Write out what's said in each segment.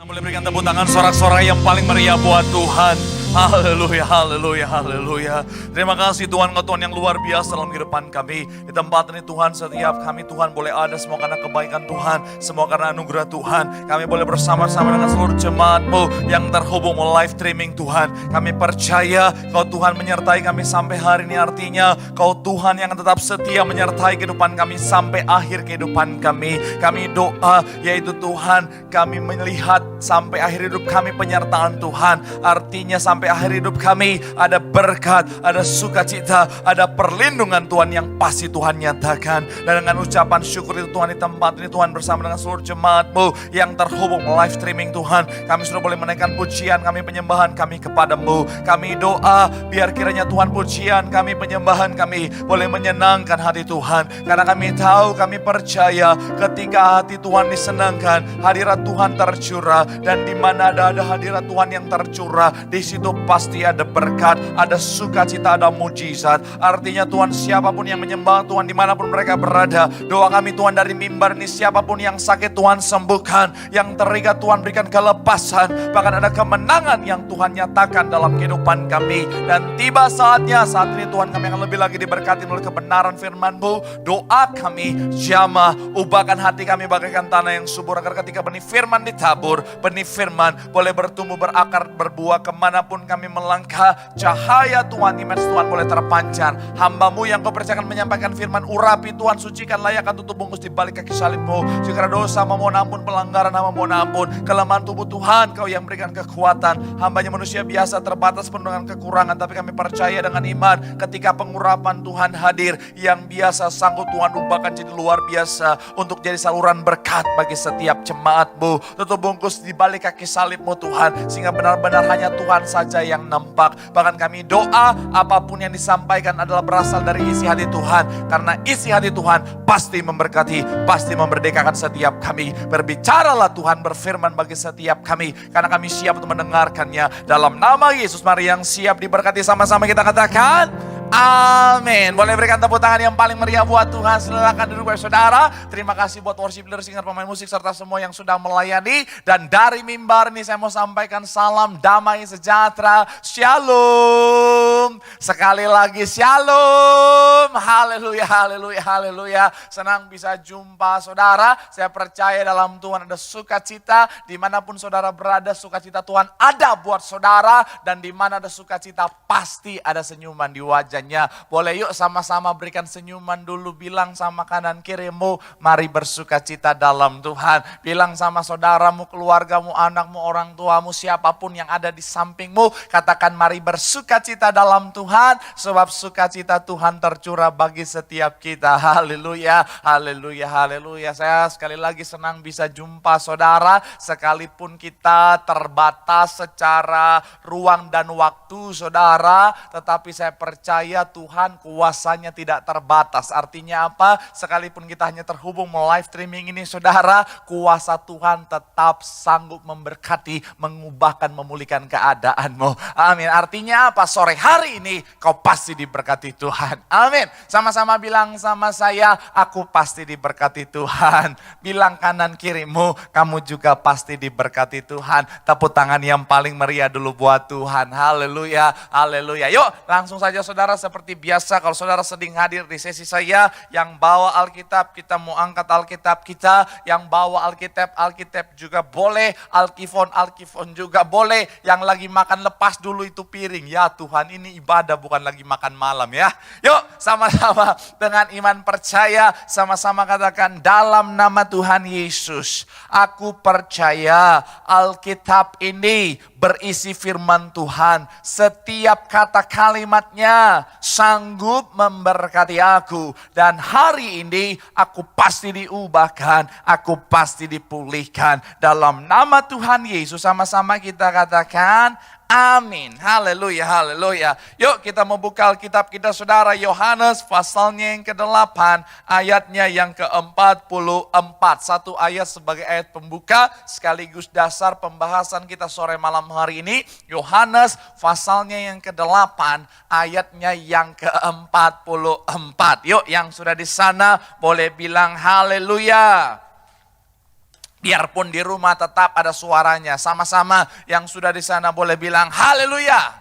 Boleh berikan tepuk tangan sorak-sorai yang paling meriah buat Tuhan. Haleluya, haleluya, haleluya. Terima kasih Tuhan, Tuhan yang luar biasa dalam kehidupan kami. Di tempat ini Tuhan, setiap kami Tuhan boleh ada semua karena kebaikan Tuhan, semua karena anugerah Tuhan. Kami boleh bersama-sama dengan seluruh jemaat-Mu yang terhubung live streaming Tuhan. Kami percaya Kau Tuhan menyertai kami sampai hari ini, artinya Kau Tuhan yang tetap setia menyertai kehidupan kami sampai akhir kehidupan kami. Kami doa yaitu Tuhan, kami melihat sampai akhir hidup kami penyertaan Tuhan. Artinya sampai akhir hidup kami ada berkat, ada sukacita, ada perlindungan Tuhan yang pasti Tuhan nyatakan. Dan dengan ucapan syukur itu Tuhan, di tempat ini Tuhan bersama dengan seluruh jemaat-Mu yang terhubung live streaming Tuhan, kami sudah boleh menaikkan pujian kami, penyembahan kami kepadamu. Kami doa biar kiranya Tuhan pujian kami, penyembahan kami boleh menyenangkan hati Tuhan. Karena kami tahu, kami percaya ketika hati Tuhan disenangkan, hadirat Tuhan tercurah. Dan di mana ada hadirat Tuhan yang tercurah, di situ pasti ada berkat, ada sukacita, ada mujizat. Artinya Tuhan, siapapun yang menyembah Tuhan dimanapun mereka berada, doa kami Tuhan dari mimbar ini, siapapun yang sakit Tuhan sembuhkan, yang terikat Tuhan berikan kelepasan, bahkan ada kemenangan yang Tuhan nyatakan dalam kehidupan kami. Dan tiba saatnya, saat ini Tuhan, kami akan lebih lagi diberkati oleh kebenaran firman-Mu. Doa kami jamah, ubahkan hati kami bagaikan tanah yang subur, agar ketika benih firman ditabur, benih firman boleh bertumbuh, berakar, berbuah kemanapun kami melangkah. Cahaya Tuhan, iman Tuhan boleh terpancar. Hamba-Mu yang Kau percayakan menyampaikan firman, urapi Tuhan, sucikan, layakkan, tutup bungkus di balik kaki salib-Mu. Jika dosa memohon ampun, pelanggaran memohon ampun, kelemahan tubuh Tuhan Kau yang berikan kekuatan. Hambanya manusia biasa, terbatas penuh dengan kekurangan, tapi kami percaya dengan iman ketika pengurapan Tuhan hadir, yang biasa sanggup Tuhan ubahkan jadi luar biasa untuk jadi saluran berkat bagi setiap jemaat-Mu. Tutup bungkus di balik kaki salib-Mu Tuhan, sehingga benar-benar hanya Tuhan saja yang nampak. Bahkan kami doa apapun yang disampaikan adalah berasal dari isi hati Tuhan, karena isi hati Tuhan pasti memberkati, pasti memerdekakan setiap kami. Berbicaralah Tuhan, berfirman bagi setiap kami, karena kami siap untuk mendengarkannya. Dalam nama Yesus, mari yang siap diberkati sama-sama kita katakan amin. Boleh berikan tepuk tangan yang paling meriah buat Tuhan. Silakan duduk saudara. Terima kasih buat worship leader, singer, pemain musik, serta semua yang sudah melayani. Dan dari mimbar ini saya mau sampaikan salam damai sejahtera. Shalom. Sekali lagi shalom. Haleluya, haleluya, haleluya. Senang bisa jumpa saudara. Saya percaya dalam Tuhan ada sukacita. Dimanapun saudara berada, sukacita Tuhan ada buat saudara. Dan dimana ada sukacita pasti ada senyuman di wajahnya. Boleh yuk sama-sama berikan senyuman dulu. Bilang sama kanan kirimu, mari bersukacita dalam Tuhan. Bilang sama saudaramu, keluargamu, anakmu, orang tuamu, siapapun yang ada di sampingmu, katakan mari bersukacita dalam Tuhan, sebab sukacita Tuhan tercurah bagi setiap kita. Haleluya, haleluya, haleluya. Saya sekali lagi senang bisa jumpa saudara, sekalipun kita terbatas secara ruang dan waktu saudara, tetapi saya percaya Tuhan kuasanya tidak terbatas. Artinya apa? Sekalipun kita hanya terhubung live streaming ini saudara, kuasa Tuhan tetap sanggup memberkati, mengubahkan, memulihkan keadaanmu. Amin. Artinya apa? Sore hari ini kau pasti diberkati Tuhan. Amin. Sama-sama bilang sama saya, aku pasti diberkati Tuhan. Bilang kanan kirimu, kamu juga pasti diberkati Tuhan. Tepuk tangan yang paling meriah dulu buat Tuhan. Haleluya, haleluya. Yuk langsung saja saudara, seperti biasa kalau saudara sedang hadir di sesi saya, yang bawa Alkitab kita mau angkat Alkitab kita, yang bawa Alkitab juga boleh, Alkifon juga boleh, yang lagi makan lepas dulu itu piring. Ya Tuhan, ini ibadah bukan lagi makan malam ya. Yuk sama-sama dengan iman percaya, sama-sama katakan dalam nama Tuhan Yesus, aku percaya Alkitab ini berisi firman Tuhan. Setiap kata kalimatnya sanggup memberkati aku. Dan hari ini aku pasti diubahkan, aku pasti dipulihkan. Dalam nama Tuhan Yesus, sama-sama kita katakan amin. Haleluya, haleluya. Yuk kita membuka Alkitab kita saudara, Yohanes pasalnya yang ke-8, ayatnya yang ke-44. Satu ayat sebagai ayat pembuka sekaligus dasar pembahasan kita sore malam hari ini. Yohanes pasalnya yang ke-8, ayatnya yang ke-44. Yuk yang sudah di sana boleh bilang haleluya. Biarpun di rumah tetap ada suaranya. Sama-sama yang sudah di sana boleh bilang haleluya.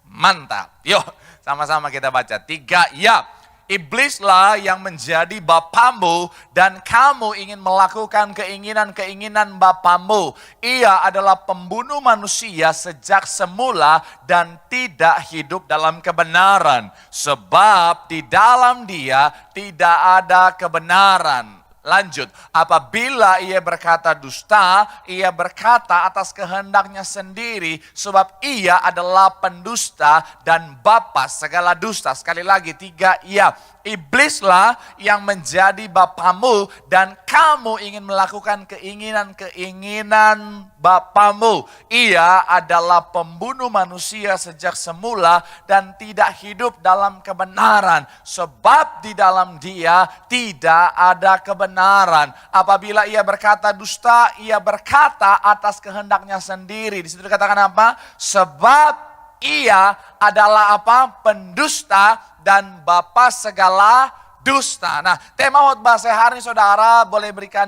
Mantap. Yuk sama-sama kita baca. 3, ya. Iblislah yang menjadi bapamu dan kamu ingin melakukan keinginan-keinginan bapamu. Ia adalah pembunuh manusia sejak semula dan tidak hidup dalam kebenaran. Sebab di dalam dia tidak ada kebenaran. Lanjut, apabila ia berkata dusta, ia berkata atas kehendaknya sendiri, sebab ia adalah pendusta dan bapa segala dusta. Sekali lagi 3, ya. Iblislah yang menjadi bapamu dan kamu ingin melakukan keinginan-keinginan bapamu. Ia adalah pembunuh manusia sejak semula dan tidak hidup dalam kebenaran. Sebab di dalam dia tidak ada kebenaran. Apabila ia berkata dusta, ia berkata atas kehendaknya sendiri. Di situ dikatakan apa? Sebab ia adalah apa? Pendusta dan bapa segala dusta. Nah, tema khotbah saya hari ini saudara boleh berikan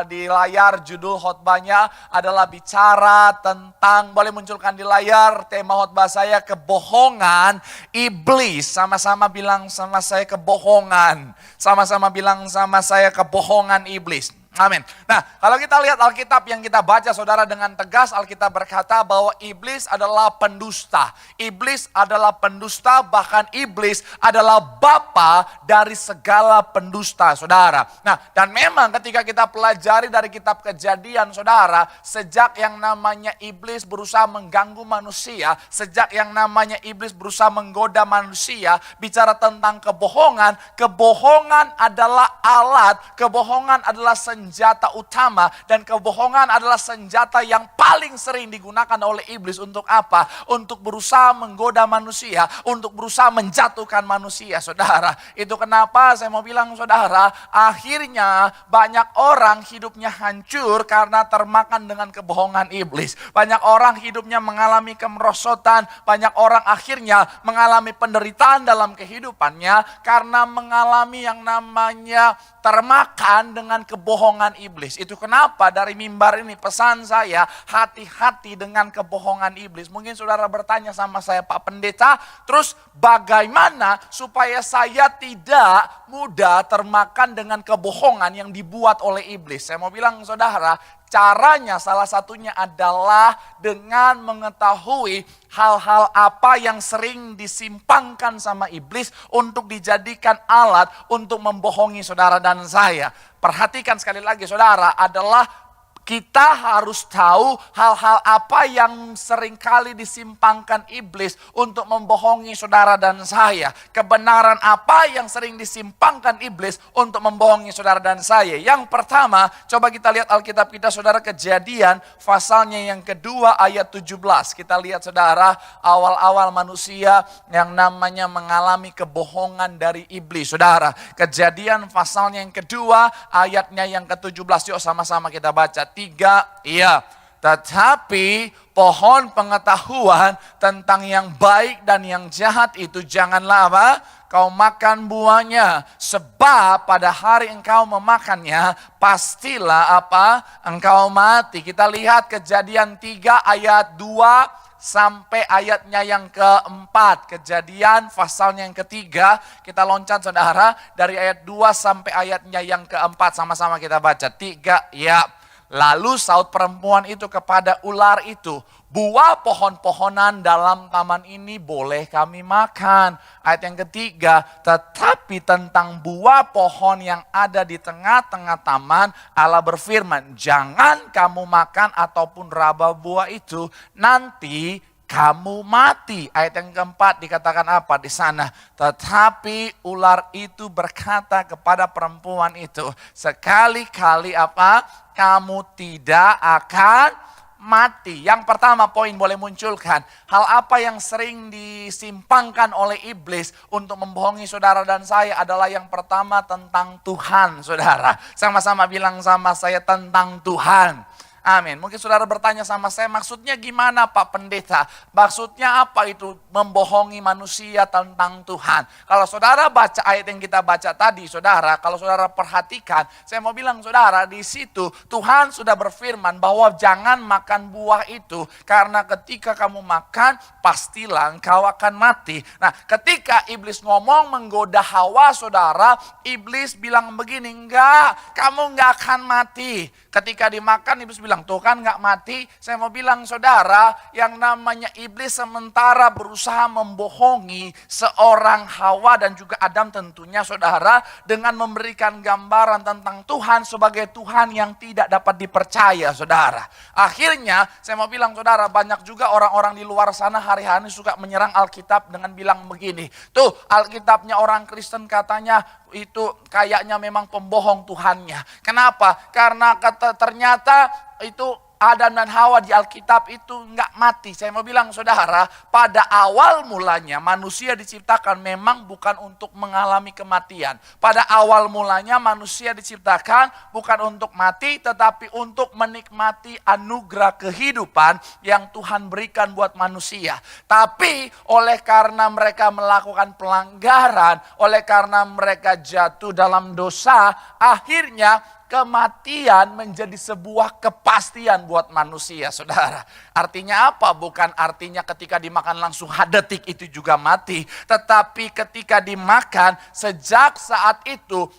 di layar. Judul khotbahnya adalah bicara tentang, boleh munculkan di layar tema khotbah saya, kebohongan iblis. Sama-sama bilang sama saya kebohongan. Sama-sama bilang sama saya kebohongan iblis. Amin. Nah, kalau kita lihat Alkitab yang kita baca saudara dengan tegas, Alkitab berkata bahwa iblis adalah pendusta. Iblis adalah pendusta, bahkan iblis adalah bapa dari segala pendusta saudara. Nah, dan memang ketika kita pelajari dari kitab Kejadian saudara, sejak yang namanya iblis berusaha mengganggu manusia, sejak yang namanya iblis berusaha menggoda manusia, bicara tentang kebohongan, kebohongan adalah alat, kebohongan adalah senjata utama, dan kebohongan adalah senjata yang paling sering digunakan oleh iblis untuk apa? Untuk berusaha menggoda manusia, untuk berusaha menjatuhkan manusia saudara. Itu kenapa saya mau bilang saudara, akhirnya banyak orang hidupnya hancur karena termakan dengan kebohongan iblis. Banyak orang hidupnya mengalami kemerosotan, banyak orang akhirnya mengalami penderitaan dalam kehidupannya karena mengalami yang namanya termakan dengan kebohongan iblis. Itu kenapa dari mimbar ini pesan saya, hati-hati dengan kebohongan iblis. Mungkin saudara bertanya sama saya, Pak Pendeta, terus bagaimana supaya saya tidak mudah termakan dengan kebohongan yang dibuat oleh iblis? Saya mau bilang saudara, caranya salah satunya adalah dengan mengetahui hal-hal apa yang sering disimpangkan sama iblis untuk dijadikan alat untuk membohongi saudara dan saya. Perhatikan sekali lagi saudara, adalah kita harus tahu hal-hal apa yang seringkali disimpangkan iblis untuk membohongi saudara dan saya. Kebenaran apa yang sering disimpangkan iblis untuk membohongi saudara dan saya. Yang pertama, coba kita lihat Alkitab kita saudara, Kejadian pasalnya yang kedua ayat 17. Kita lihat saudara, awal-awal manusia yang namanya mengalami kebohongan dari iblis saudara. Kejadian pasalnya yang kedua ayatnya yang ke-17. Yuk sama-sama kita baca. 3, iya. Tetapi pohon pengetahuan tentang yang baik dan yang jahat itu janganlah apa? Kau makan buahnya. Sebab pada hari engkau memakannya, pastilah apa? Engkau mati. Kita lihat Kejadian 3 ayat 2 sampai ayatnya yang keempat. Kejadian pasalnya yang ketiga, kita loncat saudara dari ayat 2 sampai ayatnya yang keempat. Sama-sama kita baca. 3, ya. Lalu saut perempuan itu kepada ular itu, buah pohon-pohonan dalam taman ini boleh kami makan. Ayat yang ketiga, tetapi tentang buah pohon yang ada di tengah-tengah taman, Allah berfirman, jangan kamu makan ataupun raba buah itu, nanti kamu mati. Ayat yang keempat dikatakan apa di sana? Tetapi ular itu berkata kepada perempuan itu, sekali-kali apa? Kamu tidak akan mati. Yang pertama poin boleh munculkan. Hal apa yang sering disimpangkan oleh iblis untuk membohongi saudara dan saya adalah yang pertama tentang Tuhan saudara. Sama-sama bilang sama saya tentang Tuhan. Amin. Mungkin saudara bertanya sama saya, maksudnya gimana Pak Pendeta? Maksudnya apa itu membohongi manusia tentang Tuhan? Kalau saudara baca ayat yang kita baca tadi, saudara, kalau saudara perhatikan, saya mau bilang saudara, di situ Tuhan sudah berfirman bahwa jangan makan buah itu, karena ketika kamu makan, pastilah engkau akan mati. Nah, ketika iblis ngomong menggoda Hawa, saudara, iblis bilang begini, enggak, kamu enggak akan mati. Ketika dimakan, iblis bilang, tuh kan gak mati. Saya mau bilang saudara, yang namanya iblis sementara berusaha membohongi seorang Hawa dan juga Adam tentunya saudara, dengan memberikan gambaran tentang Tuhan sebagai Tuhan yang tidak dapat dipercaya saudara. Akhirnya saya mau bilang saudara, banyak juga orang-orang di luar sana hari-hari suka menyerang Alkitab dengan bilang begini, tuh Alkitabnya orang Kristen katanya itu kayaknya memang pembohong Tuhannya. Kenapa? Karena ternyata itu Adam dan Hawa di Alkitab itu enggak mati. Saya mau bilang saudara, pada awal mulanya manusia diciptakan memang bukan untuk mengalami kematian. Pada awal mulanya manusia diciptakan bukan untuk mati, tetapi untuk menikmati anugerah kehidupan yang Tuhan berikan buat manusia. Tapi oleh karena mereka melakukan pelanggaran, oleh karena mereka jatuh dalam dosa, akhirnya kematian menjadi sebuah kepastian buat manusia, saudara. Artinya apa? Bukan artinya ketika dimakan langsung detik itu juga mati. Tetapi ketika dimakan, sejak saat itu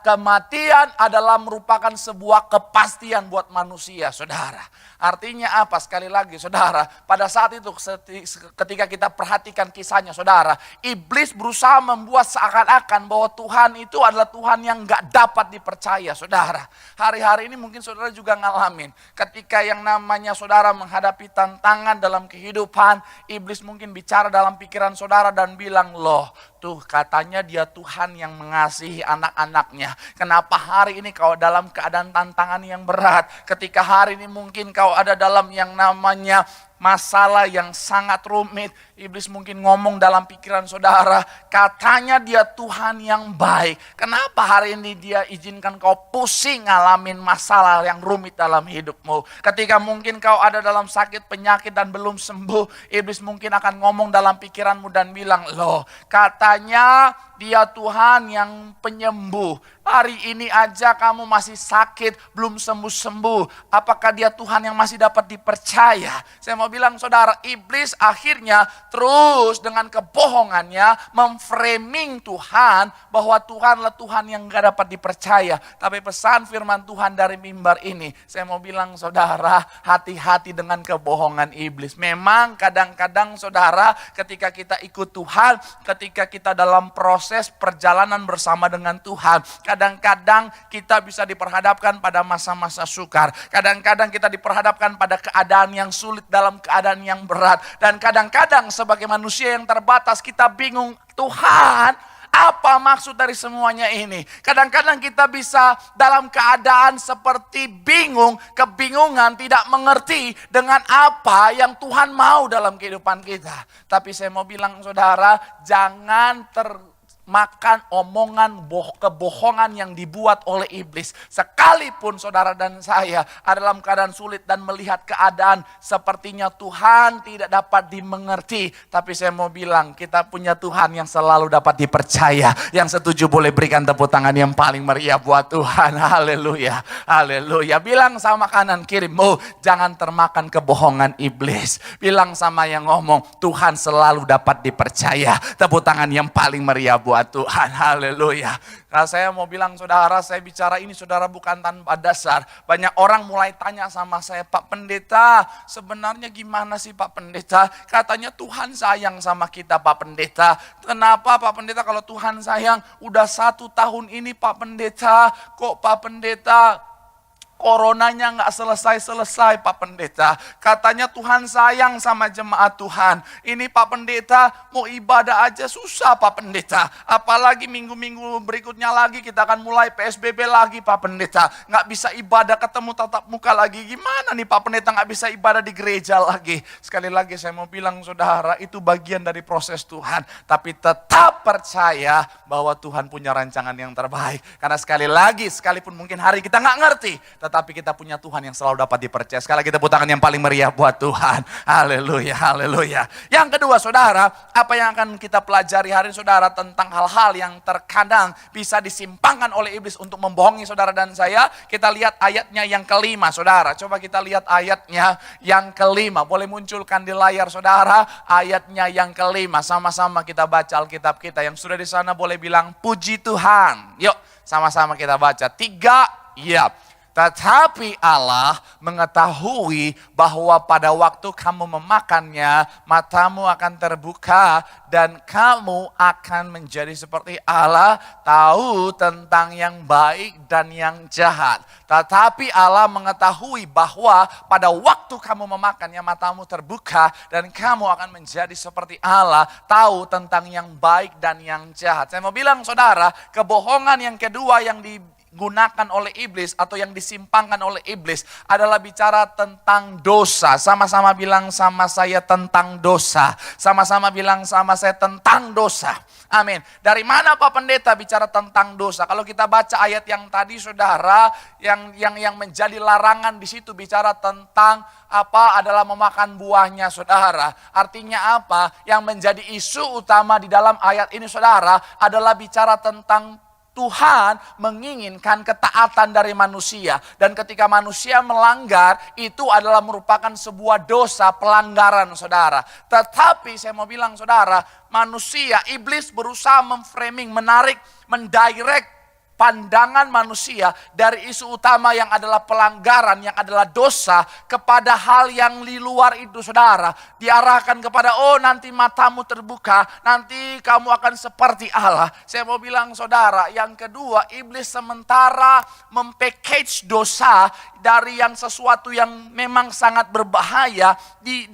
kematian adalah merupakan sebuah kepastian buat manusia, saudara. Artinya apa? Sekali lagi saudara, pada saat itu ketika kita perhatikan kisahnya saudara, iblis berusaha membuat seakan-akan bahwa Tuhan itu adalah Tuhan yang gak dapat dipercaya saudara. Hari-hari ini mungkin saudara juga ngalamin, ketika yang namanya saudara menghadapi tantangan dalam kehidupan, iblis mungkin bicara dalam pikiran saudara dan bilang, loh tuh katanya dia Tuhan yang mengasihi anak-anaknya. Kenapa hari ini kau dalam keadaan tantangan yang berat? Ketika hari ini mungkin kau ada dalam yang namanya masalah yang sangat rumit, iblis mungkin ngomong dalam pikiran saudara, katanya dia Tuhan yang baik. Kenapa hari ini dia izinkan kau pusing ngalamin masalah yang rumit dalam hidupmu? Ketika mungkin kau ada dalam sakit penyakit dan belum sembuh, iblis mungkin akan ngomong dalam pikiranmu dan bilang, loh katanya dia Tuhan yang penyembuh. Hari ini aja kamu masih sakit, belum sembuh-sembuh. Apakah dia Tuhan yang masih dapat dipercaya? Saya mau bilang saudara, iblis akhirnya terus dengan kebohongannya memframing Tuhan bahwa Tuhanlah Tuhan yang gak dapat dipercaya. Tapi pesan firman Tuhan dari mimbar ini, saya mau bilang saudara, hati-hati dengan kebohongan iblis. Memang kadang-kadang saudara, ketika kita ikut Tuhan, ketika kita dalam proses perjalanan bersama dengan Tuhan, kadang-kadang kita bisa diperhadapkan pada masa-masa sukar. Kadang-kadang kita diperhadapkan pada keadaan yang sulit dalam keadaan yang berat. Dan kadang-kadang sebagai manusia yang terbatas kita bingung, Tuhan apa maksud dari semuanya ini? Kadang-kadang kita bisa dalam keadaan seperti bingung, kebingungan, tidak mengerti dengan apa yang Tuhan mau dalam kehidupan kita. Tapi saya mau bilang saudara, jangan makan omongan kebohongan yang dibuat oleh iblis. Sekalipun saudara dan saya ada dalam keadaan sulit dan melihat keadaan sepertinya Tuhan tidak dapat dimengerti. Tapi saya mau bilang kita punya Tuhan yang selalu dapat dipercaya. Yang setuju boleh berikan tepuk tangan yang paling meriah buat Tuhan. Haleluya, haleluya. Bilang sama kanan kirimu, jangan termakan kebohongan iblis. Bilang sama yang ngomong, Tuhan selalu dapat dipercaya. Tepuk tangan yang paling meriah buat Tuhan, haleluya. Nah, saya mau bilang saudara, saya bicara ini saudara bukan tanpa dasar. Banyak orang mulai tanya sama saya, Pak Pendeta, sebenarnya gimana sih Pak Pendeta? Katanya Tuhan sayang sama kita Pak Pendeta. Kenapa Pak Pendeta kalau Tuhan sayang? Udah 1 tahun ini Pak Pendeta, kok Pak Pendeta Coronanya nggak selesai-selesai Pak Pendeta. Katanya Tuhan sayang sama jemaat Tuhan. Ini Pak Pendeta mau ibadah aja susah Pak Pendeta. Apalagi minggu-minggu berikutnya lagi kita akan mulai PSBB lagi Pak Pendeta. Nggak bisa ibadah ketemu tatap muka lagi. Gimana nih Pak Pendeta nggak bisa ibadah di gereja lagi. Sekali lagi saya mau bilang saudara, itu bagian dari proses Tuhan. Tapi tetap percaya bahwa Tuhan punya rancangan yang terbaik. Karena sekali lagi, sekalipun mungkin hari kita nggak ngerti, tetapi kita punya Tuhan yang selalu dapat dipercaya. Sekali lagi tepuk tangan yang paling meriah buat Tuhan. Haleluya, haleluya. Yang kedua saudara, apa yang akan kita pelajari hari ini saudara tentang hal-hal yang terkadang bisa disimpangkan oleh iblis untuk membohongi saudara dan saya. Kita lihat ayatnya yang kelima saudara. Coba kita lihat ayatnya yang kelima. Boleh munculkan di layar saudara ayatnya yang kelima. Sama-sama kita baca Alkitab kita. Yang sudah di sana boleh bilang puji Tuhan. Yuk sama-sama kita baca. 3, ya. Tetapi Allah mengetahui bahwa pada waktu kamu memakannya, matamu akan terbuka dan kamu akan menjadi seperti Allah, tahu tentang yang baik dan yang jahat. Tetapi Allah mengetahui bahwa pada waktu kamu memakannya, matamu terbuka dan kamu akan menjadi seperti Allah, tahu tentang yang baik dan yang jahat. Saya mau bilang saudara, kebohongan yang kedua yang digunakan oleh iblis atau yang disimpangkan oleh iblis adalah bicara tentang dosa. Sama-sama bilang sama saya tentang dosa. Sama-sama bilang sama saya tentang dosa. Amin. Dari mana Pak Pendeta bicara tentang dosa? Kalau kita baca ayat yang tadi saudara, yang menjadi larangan di situ bicara tentang apa adalah memakan buahnya saudara. Artinya apa? Yang menjadi isu utama di dalam ayat ini saudara adalah bicara tentang Tuhan menginginkan ketaatan dari manusia. Dan ketika manusia melanggar, itu adalah merupakan sebuah dosa pelanggaran saudara. Tetapi saya mau bilang saudara, manusia, iblis berusaha memframing, menarik, mendirect pandangan manusia dari isu utama yang adalah pelanggaran, yang adalah dosa, kepada hal yang di luar itu saudara. Diarahkan kepada, oh nanti matamu terbuka, nanti kamu akan seperti Allah. Saya mau bilang saudara, yang kedua, iblis sementara mempackage dosa dari yang sesuatu yang memang sangat berbahaya, di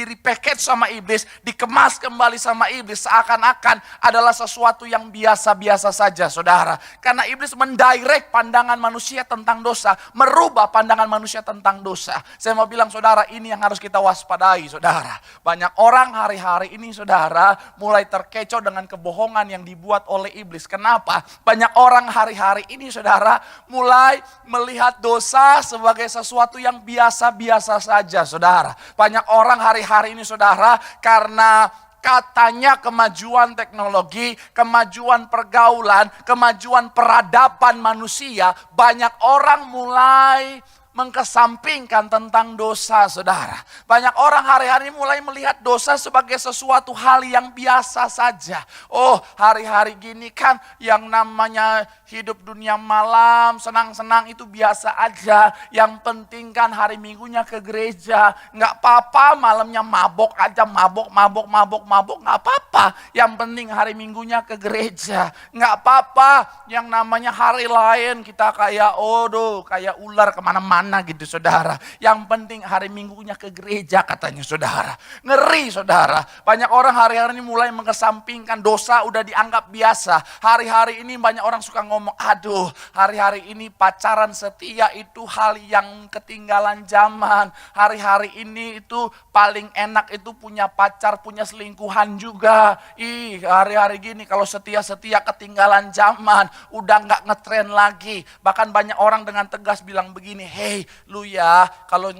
repackage sama iblis, dikemas kembali sama iblis, seakan-akan adalah sesuatu yang biasa-biasa saja saudara. Karena iblis mendirect pandangan manusia tentang dosa, merubah pandangan manusia tentang dosa. Saya mau bilang saudara, ini yang harus kita waspadai saudara. Banyak orang hari-hari ini saudara mulai terkecoh dengan kebohongan yang dibuat oleh iblis. Kenapa? Banyak orang hari-hari ini saudara mulai melihat dosa sebagai sesuatu yang biasa-biasa saja saudara. Banyak orang hari-hari ini saudara karena katanya kemajuan teknologi, kemajuan pergaulan, kemajuan peradaban manusia, banyak orang mulai mengkesampingkan tentang dosa saudara. Banyak orang hari-hari mulai melihat dosa sebagai sesuatu hal yang biasa saja. Oh hari-hari gini kan yang namanya hidup dunia malam, senang-senang itu biasa aja. Yang penting kan hari minggunya ke gereja. Nggak apa-apa malamnya mabok aja, mabok, nggak apa-apa. Yang penting hari minggunya ke gereja. Nggak apa-apa yang namanya hari lain kita kayak kayak ular kemana-mana gitu saudara. Yang penting hari minggunya ke gereja katanya saudara. Ngeri saudara. Banyak orang hari-hari ini mulai mengesampingkan dosa udah dianggap biasa. Hari-hari ini banyak orang suka ngomong, aduh hari-hari ini pacaran setia itu hal yang ketinggalan zaman. Hari-hari ini itu paling enak itu punya pacar, punya selingkuhan juga. Hari-hari gini kalau setia-setia ketinggalan zaman. Udah gak ngetren lagi. Bahkan banyak orang dengan tegas bilang begini, hey lu ya, kalau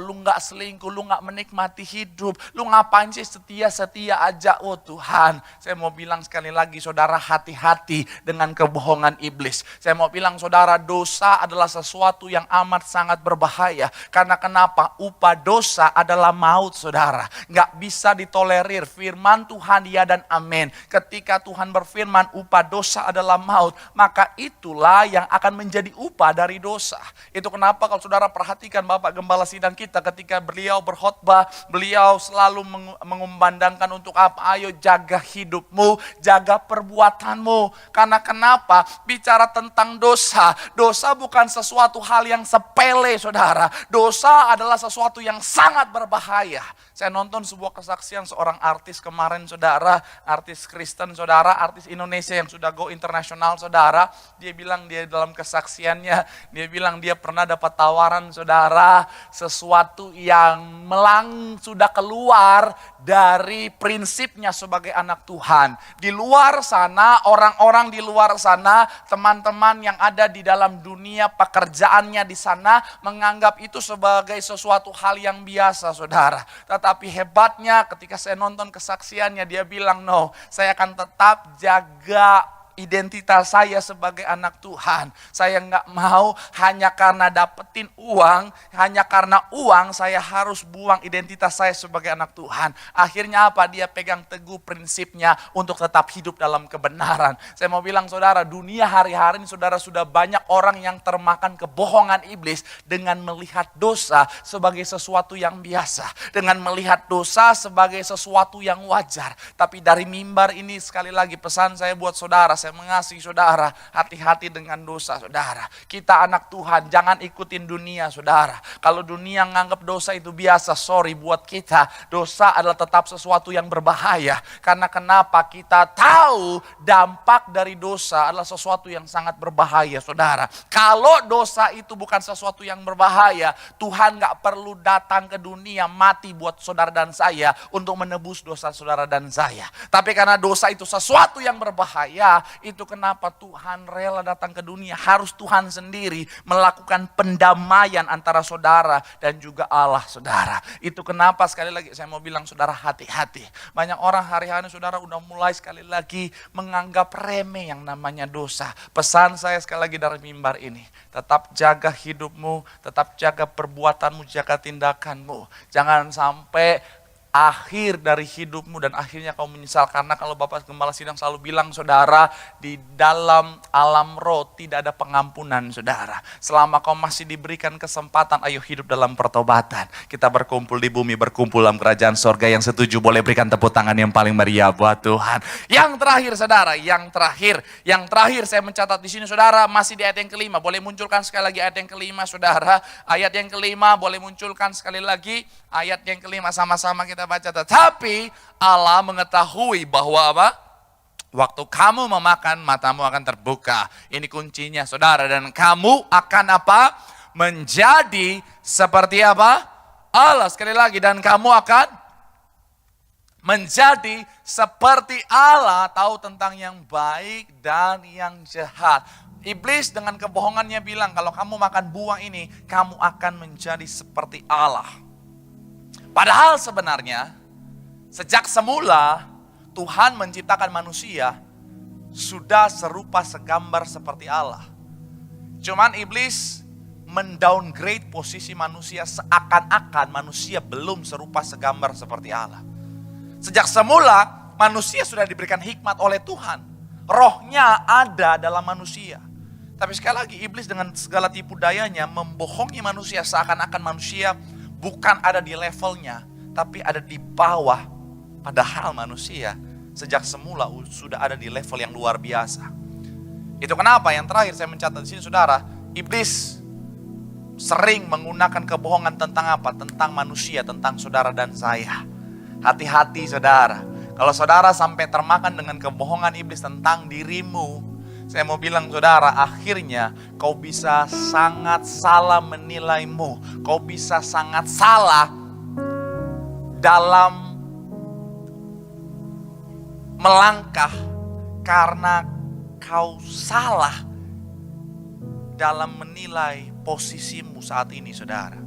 lu nggak selingkuh, lu nggak menikmati hidup, lu ngapain sih setia aja? Oh Tuhan, saya mau bilang sekali lagi saudara, hati-hati dengan kebohongan iblis. Saya mau bilang saudara, dosa adalah sesuatu yang amat sangat berbahaya. Karena kenapa? Upah dosa adalah maut saudara. Nggak bisa ditolerir. Firman Tuhan ya dan amin. Ketika Tuhan berfirman upah dosa adalah maut, maka itulah yang akan menjadi upah dari dosa. Itu kenapa kalau saudara perhatikan Bapak Gembala Sidang kita ketika beliau berkhotbah, beliau selalu mengumandangkan untuk apa? Ayo jaga hidupmu, jaga perbuatanmu. Karena kenapa? Bicara tentang dosa. Dosa bukan sesuatu hal yang sepele saudara. Dosa adalah sesuatu yang sangat berbahaya. Saya nonton sebuah kesaksian seorang artis kemarin saudara, artis Kristen saudara, artis Indonesia yang sudah go internasional saudara. Dia bilang dia dalam kesaksiannya, dia bilang dia pernah dapat tawaran saudara, sesuatu yang sudah keluar dari prinsipnya sebagai anak Tuhan. Di luar sana, orang-orang di luar sana, teman-teman yang ada di dalam dunia pekerjaannya di sana menganggap itu sebagai sesuatu hal yang biasa saudara. Tetapi hebatnya ketika saya nonton kesaksiannya, dia bilang no, saya akan tetap jaga identitas saya sebagai anak Tuhan. Saya nggak mau hanya karena dapetin uang, hanya karena uang saya harus buang identitas saya sebagai anak Tuhan. Akhirnya apa? Dia pegang teguh prinsipnya untuk tetap hidup dalam kebenaran. Saya mau bilang saudara, dunia hari-hari ini saudara sudah banyak orang yang termakan kebohongan iblis dengan melihat dosa sebagai sesuatu yang biasa, dengan melihat dosa sebagai sesuatu yang wajar. Tapi dari mimbar ini sekali lagi pesan saya buat saudara, saya mengasihi saudara, hati-hati dengan dosa saudara. Kita anak Tuhan, jangan ikutin dunia saudara. Kalau dunia nganggap dosa itu biasa, sorry buat kita, dosa adalah tetap sesuatu yang berbahaya. Karena kenapa? Kita tahu dampak dari dosa adalah sesuatu yang sangat berbahaya saudara. Kalau dosa itu bukan sesuatu yang berbahaya, Tuhan gak perlu datang ke dunia mati buat saudara dan saya untuk menebus dosa saudara dan saya. Tapi karena dosa itu sesuatu yang berbahaya, itu kenapa Tuhan rela datang ke dunia. Harus Tuhan sendiri melakukan pendamaian antara saudara dan juga Allah saudara. Itu kenapa sekali lagi saya mau bilang saudara, hati-hati. Banyak orang hari-hari saudara udah mulai sekali lagi menganggap remeh yang namanya dosa. Pesan saya sekali lagi dari mimbar ini, tetap jaga hidupmu, tetap jaga perbuatanmu, jaga tindakanmu. Jangan sampai akhir dari hidupmu dan akhirnya kau menyesal. Karena kalau Bapak Gembala Sidang selalu bilang saudara, di dalam alam roh tidak ada pengampunan saudara. Selama kau masih diberikan kesempatan, ayo hidup dalam pertobatan. Kita berkumpul di bumi, berkumpul dalam kerajaan sorga. Yang setuju boleh berikan tepuk tangan yang paling meriah buat Tuhan. Yang terakhir saudara, yang terakhir saya mencatat di sini saudara, masih di ayat yang kelima. Boleh munculkan sekali lagi ayat yang kelima saudara. Ayat yang kelima boleh munculkan sekali lagi. Ayat yang kelima sama-sama kita baca. Tetapi Allah mengetahui bahwa apa? Waktu kamu memakan, matamu akan terbuka. Ini kuncinya saudara. Dan kamu akan apa? Menjadi seperti apa? Allah. Sekali lagi, dan kamu akan menjadi seperti Allah, tahu tentang yang baik dan yang jahat. Iblis dengan kebohongannya bilang, kalau kamu makan buah ini, kamu akan menjadi seperti Allah. Padahal sebenarnya sejak semula Tuhan menciptakan manusia sudah serupa segambar seperti Allah. Cuman iblis mendowngrade posisi manusia seakan-akan manusia belum serupa segambar seperti Allah. Sejak semula manusia sudah diberikan hikmat oleh Tuhan. Rohnya ada dalam manusia. Tapi sekali lagi iblis dengan segala tipu dayanya membohongi manusia seakan-akan manusia bukan ada di levelnya, tapi ada di bawah. Padahal manusia sejak semula sudah ada di level yang luar biasa. Itu kenapa yang terakhir saya mencatat di sini saudara, iblis sering menggunakan kebohongan tentang apa? Tentang manusia, tentang saudara dan saya. Hati-hati saudara. Kalau saudara sampai termakan dengan kebohongan iblis tentang dirimu, saya mau bilang saudara, akhirnya kau bisa sangat salah menilaimu. Kau bisa sangat salah dalam melangkah karena kau salah dalam menilai posisimu saat ini saudara.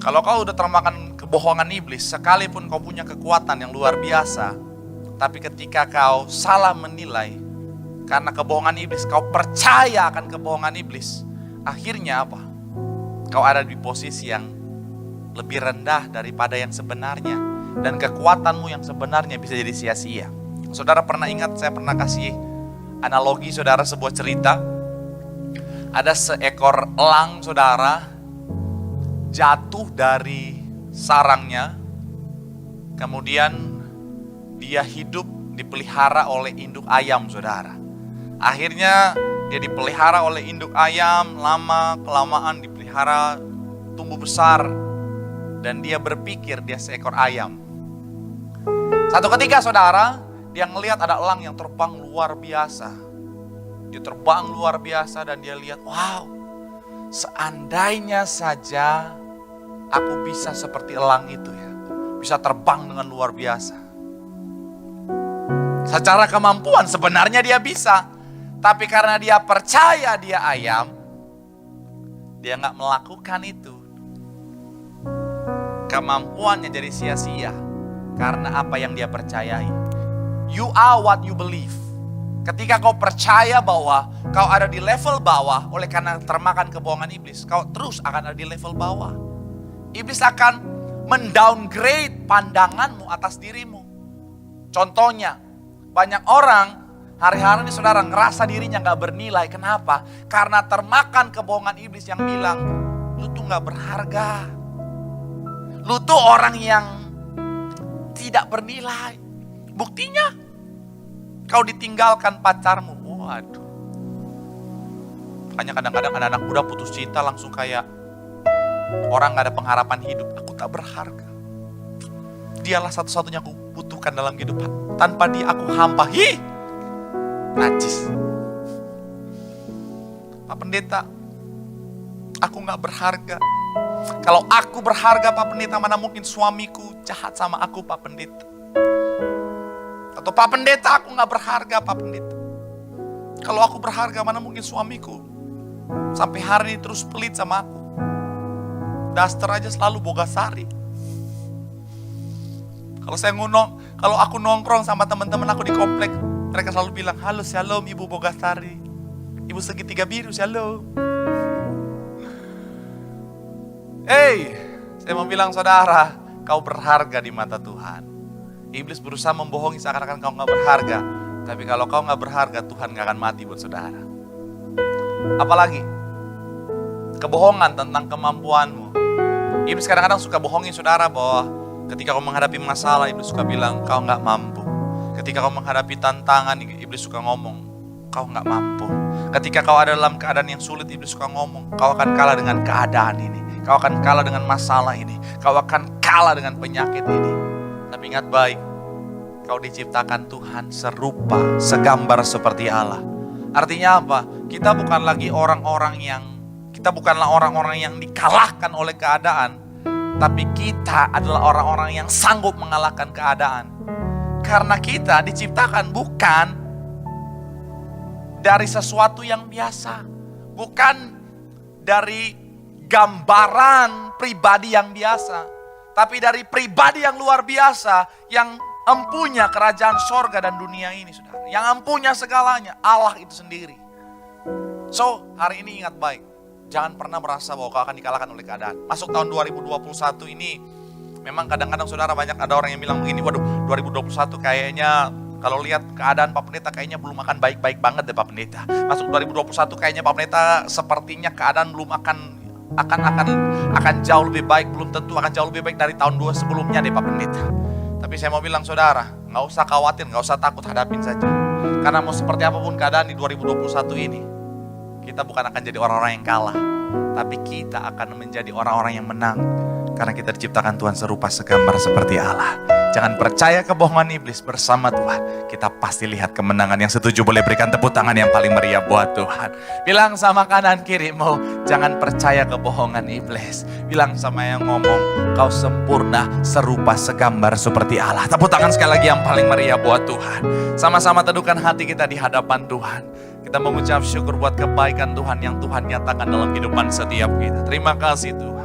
Kalau kau udah termakan kebohongan iblis, sekalipun kau punya kekuatan yang luar biasa, tapi ketika kau salah menilai karena kebohongan iblis, kau percaya akan kebohongan iblis, akhirnya apa? Kau ada di posisi yang lebih rendah daripada yang sebenarnya, dan kekuatanmu yang sebenarnya bisa jadi sia-sia. Saudara pernah ingat, saya pernah kasih analogi saudara, sebuah cerita. Ada seekor elang saudara jatuh dari sarangnya, kemudian dia hidup dipelihara oleh induk ayam saudara. Akhirnya dia dipelihara oleh induk ayam, lama kelamaan dipelihara, tumbuh besar. Dan dia berpikir dia seekor ayam. Satu ketika saudara, dia ngelihat ada elang yang terbang luar biasa. Dia terbang luar biasa dan dia lihat, wow, seandainya saja aku bisa seperti elang itu ya. Bisa terbang dengan luar biasa. Secara kemampuan sebenarnya dia bisa. Tapi karena dia percaya dia ayam, dia gak melakukan itu. Kemampuannya jadi sia-sia. Karena apa yang dia percayai. You are what you believe. Ketika kau percaya bahwa kau ada di level bawah oleh karena termakan kebohongan iblis, kau terus akan ada di level bawah. Iblis akan mendowngrade pandanganmu atas dirimu. Contohnya, banyak orang hari-hari ini saudara ngerasa dirinya gak bernilai. Kenapa? Karena termakan kebohongan iblis yang bilang, lu tuh gak berharga. Lu tuh orang yang tidak bernilai. Buktinya, kau ditinggalkan pacarmu. Waduh. Makanya kadang-kadang anak-anak muda putus cinta langsung kayak orang gak ada pengharapan hidup. Aku tak berharga. Dialah satu-satunya aku butuhkan dalam kehidupan. Tanpa dia aku hampa. Najis. Pak Pendeta, aku gak berharga. Kalau aku berharga Pak Pendeta, mana mungkin suamiku jahat sama aku Pak Pendeta. Atau Pak Pendeta, aku gak berharga Pak Pendeta. Kalau aku berharga, mana mungkin suamiku sampai hari ini terus pelit sama aku. Daster aja selalu Bogasari. Kalau aku nongkrong sama teman-teman aku di komplek, mereka selalu bilang, halo shalom Ibu Bogasari, Ibu segitiga biru shalom. Saya mau bilang saudara, kau berharga di mata Tuhan. Iblis berusaha membohongi seakan-akan kau gak berharga. Tapi kalau kau gak berharga, Tuhan gak akan mati buat saudara. Apalagi, kebohongan tentang kemampuanmu. Iblis kadang-kadang suka bohongin saudara bahwa ketika kau menghadapi masalah, iblis suka bilang kau gak mampu. Ketika kau menghadapi tantangan, iblis suka ngomong kau gak mampu. Ketika kau ada dalam keadaan yang sulit, iblis suka ngomong kau akan kalah dengan keadaan ini. Kau akan kalah dengan masalah ini. Kau akan kalah dengan penyakit ini. Tapi ingat baik, kau diciptakan Tuhan serupa, segambar seperti Allah. Artinya apa? Kita bukanlah orang-orang yang dikalahkan oleh keadaan. Tapi kita adalah orang-orang yang sanggup mengalahkan keadaan. Karena kita diciptakan bukan dari sesuatu yang biasa. Bukan dari gambaran pribadi yang biasa. Tapi dari pribadi yang luar biasa. Yang empunya kerajaan sorga dan dunia ini, saudara. Yang empunya segalanya, Allah itu sendiri. So, hari ini ingat baik. Jangan pernah merasa bahwa kau akan dikalahkan oleh keadaan. Masuk tahun 2021 ini, memang kadang-kadang saudara banyak ada orang yang bilang begini, waduh 2021 kayaknya kalau lihat keadaan Pak Pendeta kayaknya belum akan baik-baik banget deh Pak Pendeta. Masuk 2021 kayaknya Pak Pendeta sepertinya keadaan belum akan jauh lebih baik, belum tentu akan jauh lebih baik dari tahun 2 sebelumnya deh Pak Pendeta. Tapi saya mau bilang saudara, gak usah khawatir, gak usah takut, hadapin saja. Karena mau seperti apapun keadaan di 2021 ini, kita bukan akan jadi orang-orang yang kalah, tapi kita akan menjadi orang-orang yang menang. Karena kita diciptakan Tuhan serupa segambar seperti Allah. Jangan percaya kebohongan iblis, bersama Tuhan kita pasti lihat kemenangan. Yang setuju boleh berikan tepuk tangan yang paling meriah buat Tuhan. Bilang sama kanan kirimu, jangan percaya kebohongan iblis. Bilang sama yang ngomong, kau sempurna serupa segambar seperti Allah. Tepuk tangan sekali lagi yang paling meriah buat Tuhan. Sama-sama teduhkan hati kita di hadapan Tuhan. Kita mengucap syukur buat kebaikan Tuhan yang Tuhan nyatakan dalam kehidupan setiap kita. Terima kasih Tuhan.